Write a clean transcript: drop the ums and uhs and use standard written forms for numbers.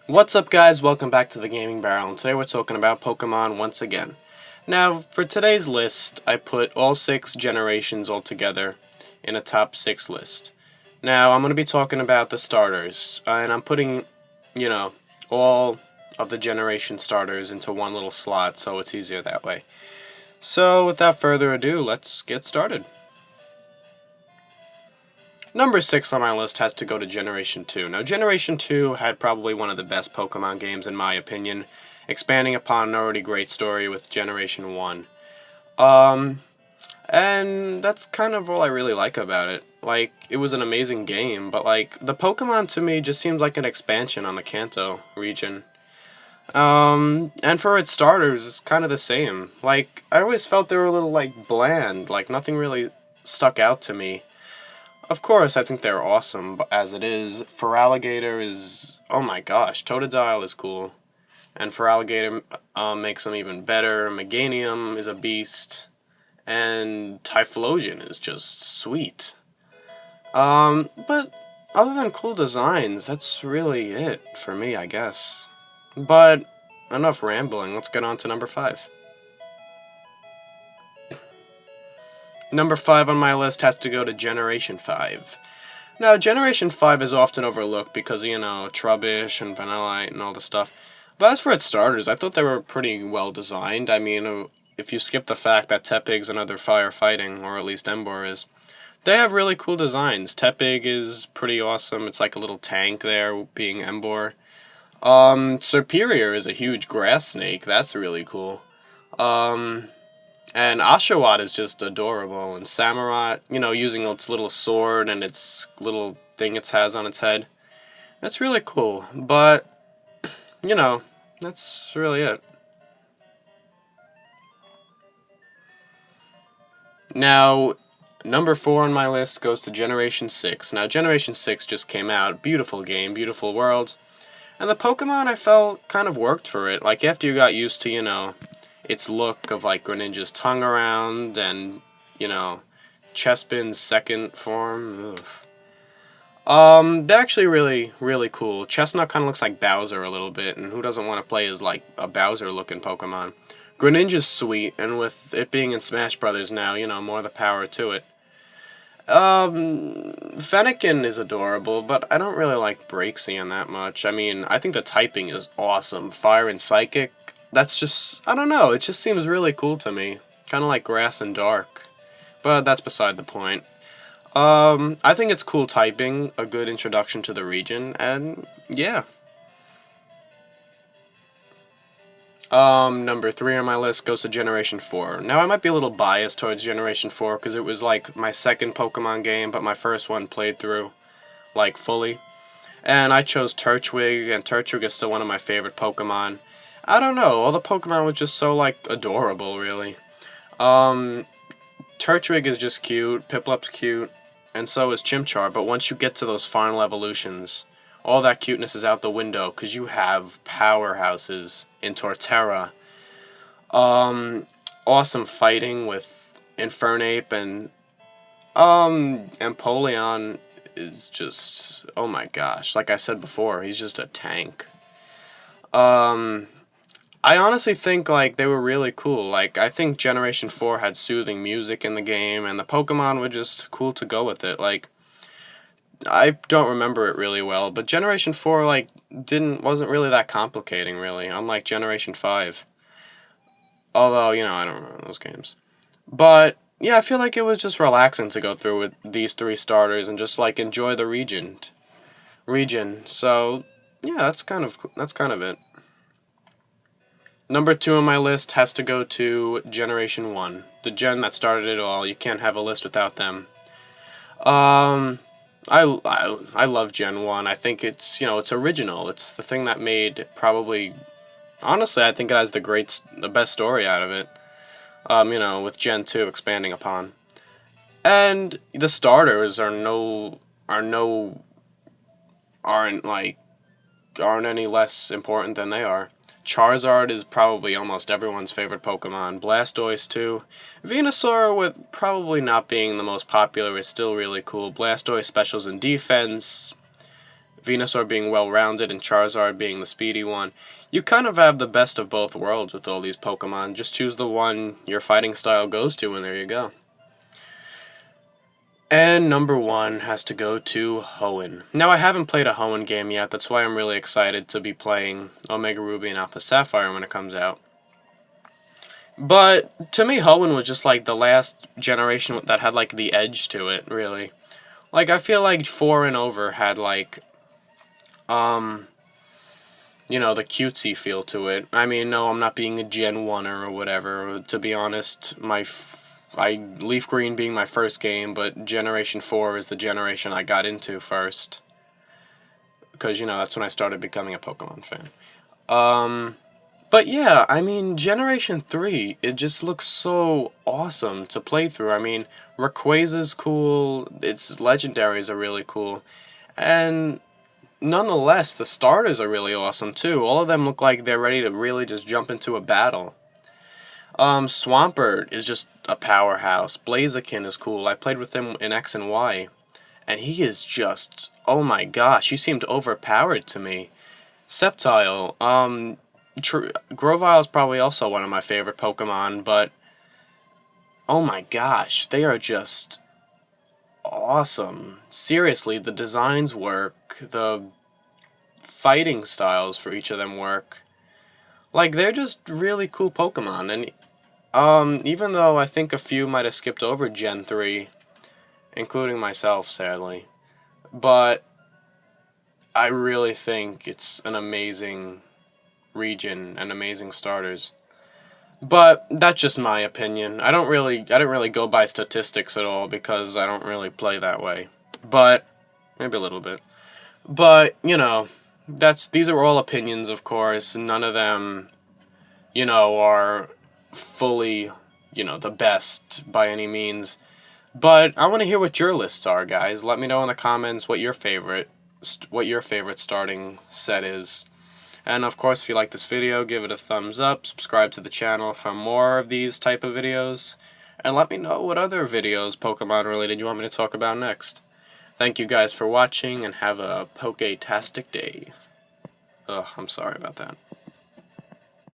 What's up, guys? Welcome back to the Gaming Barrel, and today we're talking about Pokemon once again. Now, for today's list, I put all 6 generations all together in a top 6 list. Now, I'm going to be talking about the starters, and I'm putting, all of the generation starters into one little slot, so it's easier that way. So, without further ado, let's get started. Number 6 on my list has to go to Generation 2. Now, Generation 2 had probably one of the best Pokemon games in my opinion, expanding upon an already great story with Generation 1. And that's kind of all I really like about it. Like, it was an amazing game, but like, the Pokemon to me just seems like an expansion on the Kanto region. And for its starters, it's kind of the same. Like, I always felt they were a little, like, bland, like, nothing really stuck out to me. Of course, I think they're awesome, but as it is, Feraligatr is... oh my gosh, Totodile is cool. And Feraligatr makes them even better. Meganium is a beast. And Typhlosion is just sweet. But other than cool designs, that's really it for me, I guess. But enough rambling, let's get on to number 5. Number 5 on my list has to go to Generation 5. Now, Generation 5 is often overlooked because, Trubbish and Vanillite and all the stuff. But as for its starters, I thought they were pretty well designed. I mean, if you skip the fact that Tepig's another fire fighting, or at least Emboar is, they have really cool designs. Tepig is pretty awesome. It's like a little tank there, being Emboar. Serperior is a huge grass snake. That's really cool. And Oshawott is just adorable, and Samurott, using its little sword and its little thing it has on its head. That's really cool, but, that's really it. Now, number 4 on my list goes to Generation 6. Now, Generation 6 just came out. Beautiful game, beautiful world. And the Pokemon, I felt, kind of worked for it. Like, after you got used to, its look of like Greninja's tongue around and, Chespin's second form. They're actually really, really cool. Chestnut kind of looks like Bowser a little bit, and who doesn't want to play as like a Bowser looking Pokemon? Greninja's sweet, and with it being in Smash Brothers now, more the power to it. Fennekin is adorable, but I don't really like Braixen that much. I mean, I think the typing is awesome. Fire and Psychic. That's just, I don't know, it just seems really cool to me. Kind of like Grass and Dark. But that's beside the point. I think it's cool typing, a good introduction to the region, and yeah. Number 3 on my list goes to Generation 4. Now, I might be a little biased towards Generation 4, because it was like my second Pokemon game, but my first one played through, like, fully. And I chose Turtwig, and Turtwig is still one of my favorite Pokemon. I don't know, all the Pokemon were just so, like, adorable, really. Turtwig is just cute, Piplup's cute, and so is Chimchar, but once you get to those final evolutions, all that cuteness is out the window, because you have powerhouses in Torterra. Awesome fighting with Infernape, and Empoleon is just, oh my gosh, like I said before, he's just a tank. I honestly think, like, they were really cool. Like, I think Generation 4 had soothing music in the game, and the Pokemon were just cool to go with it. Like, I don't remember it really well, but Generation 4, like, wasn't really that complicating, really, unlike Generation 5. Although, I don't remember those games. But, yeah, I feel like it was just relaxing to go through with these 3 starters and just, like, enjoy the region. So, yeah, that's kind of it. Number 2 on my list has to go to Generation 1. The gen that started it all. You can't have a list without them. I love Gen 1. I think it's, it's original. It's the thing that made probably... honestly, I think it has the best story out of it. With Gen 2 expanding upon. And the starters aren't any less important than they are. Charizard is probably almost everyone's favorite Pokemon. Blastoise, too. Venusaur, with probably not being the most popular, is still really cool. Blastoise specials in defense. Venusaur being well-rounded and Charizard being the speedy one. You kind of have the best of both worlds with all these Pokemon. Just choose the one your fighting style goes to, and there you go. And number 1 has to go to Hoenn. Now, I haven't played a Hoenn game yet, that's why I'm really excited to be playing Omega Ruby and Alpha Sapphire when it comes out. But, to me, Hoenn was just like the last generation that had like the edge to it, really. Like, I feel like 4 and over had like, you know, the cutesy feel to it. I mean, no, I'm not being a Gen 1er or whatever. To be honest, Leaf Green being my first game, but Generation 4 is the generation I got into first. Because, you know, that's when I started becoming a Pokemon fan. But yeah, I mean, Generation 3, it just looks so awesome to play through. I mean, Rayquaza's cool, its legendaries are really cool, and nonetheless, the starters are really awesome too. All of them look like they're ready to really just jump into a battle. Swampert is just a powerhouse. Blaziken is cool. I played with him in X and Y, and he is just, oh my gosh, he seemed overpowered to me. Sceptile, Grovyle is probably also one of my favorite Pokemon, but oh my gosh, they are just awesome. Seriously, the designs work, the fighting styles for each of them work. Like, they're just really cool Pokemon, and even though I think a few might have skipped over Gen 3, including myself, sadly, but I really think it's an amazing region and amazing starters. But that's just my opinion. I didn't really go by statistics at all because I don't really play that way. But maybe a little bit. But, you know, these are all opinions, of course. None of them, you know, are fully, you know, the best by any means. But I want to hear what your lists are, guys. Let me know in the comments what your favorite starting set is. And of course, if you like this video, give it a thumbs up, subscribe to the channel for more of these type of videos, and let me know what other videos Pokemon related you want me to talk about next. Thank you guys for watching, and have a Poke-tastic day. Ugh, I'm sorry about that.